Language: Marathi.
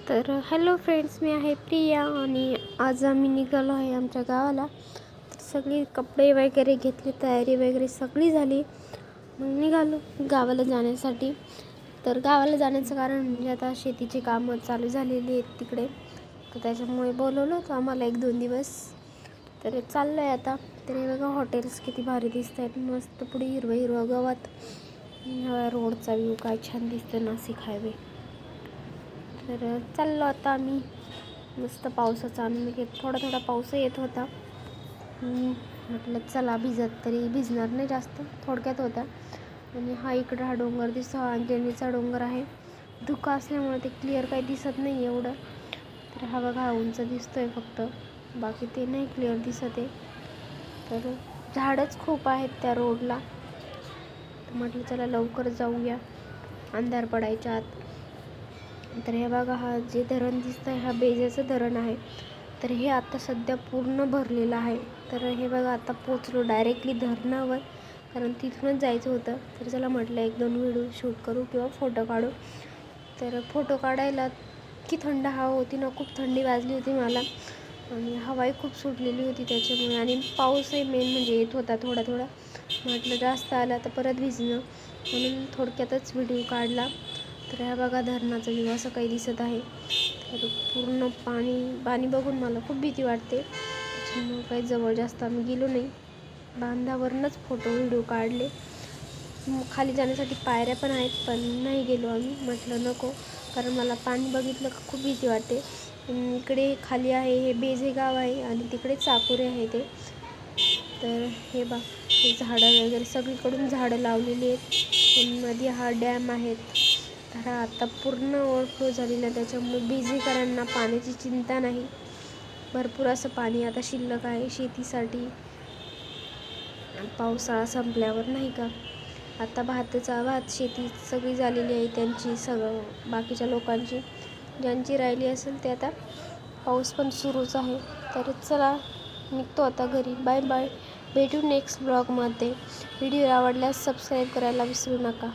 तर हॅलो फ्रेंड्स, मी आहे प्रिया आणि आज आम्ही निघालो आहे आमच्या गावाला। तर सगळे कपडे वगैरे घेतले, तयारी वगैरे सगळी झाली, मग निघालो गावाला जाण्यासाठी। तर गावाला जाण्याचं कारण म्हणजे आता शेतीची कामं चालू झालेली आहेत तिकडे, तर त्याच्यामुळे बोलवलं होतं आम्हाला 1-2 दिवस। तर चाललो आहे आता। तर हे बघा हॉटेल्स किती भारी दिसत आहेत, मस्त पुढे हिरवं हिरवं गवत, रोडचा व्ह्यू काय छान दिसतो, नाशिक हायवे। तर चाललो आता आम्ही, मस्त पावसाचा आनंद घेत। थोडा पाऊस येत होता, म्हटलं चला भिजत तरी भिजणार नाही जास्त, थोडक्यात होता। आणि हा डोंगर दिसतो, हा अंजनीचा डोंगर आहे। धुकं असल्यामुळे ते क्लिअर काही दिसत नाही एवढं। तर हा बघा हा उंच दिसतोय फक्त, बाकी ते नाही क्लिअर दिसत आहे। तर झाडच खूप आहेत त्या रोडला, तर म्हटलं चला लवकर जाऊया अंधार पडायच्या आत। तर हे बघा हा जे धरण दिसतंय हा बेजाचं धरण आहे। तर हे आता सध्या पूर्ण भरलेलं आहे। तर हे बघा आता पोचलो डायरेक्टली धरणावर, कारण तिथूनच जायचं होतं। तर चला म्हटलं 1-2 व्हिडिओ शूट करू किंवा फोटो काढू। तर फोटो काढायला की थंड हवा होती ना, खूप थंडी वाजली होती मला, आणि हवाही खूप सुटलेली होती त्याच्यामुळे, आणि पाऊसही मेन म्हणजे येत होता थोडा। म्हटलं जास्त आला तर परत भिजणं, म्हणून थोडक्यातच व्हिडिओ काढला। तर ह्या बघा धरणाचा व्ह्यू असं काही दिसत आहे। तर पूर्ण पाणी बघून मला खूप भीती वाटते, त्याच्यामुळे काही जवळ जास्त आम्ही गेलो नाही, बांधावरूनच फोटो व्हिडिओ काढले। खाली जाण्यासाठी पायऱ्या पण आहेत, पण नाही गेलो आम्ही, म्हटलं नको, कारण मला पाणी बघितलं का खूप भीती वाटते। इकडे खाली आहे हे बेझे गाव आहे, आणि तिकडे चाकोरे आहे ते। तर हे बघ हे झाडं वगैरे सगळीकडून झाडं लावलेली आहेत, मध्ये हा डॅम आहेत। तर आता पूर्ण ओव्हरफ्लो झालेला आहे, त्याच्यामुळे बेझेकरांना पाण्याची चिंता नाही, भरपूर असं पाणी आता शिल्लक आहे शेतीसाठी, पावसाळा संपल्यावर नाही का। आता भात शेती सगळी झालेली आहे त्यांची, सगळं बाकीच्या लोकांची, ज्यांची राहिली असेल ते आता, पाऊस पण सुरूच आहे। तर चला निघतो आता घरी, बाय बाय, भेटू नेक्स्ट ब्लॉगमध्ये। व्हिडिओ आवडल्यास सबस्क्राईब करायला विसरू नका।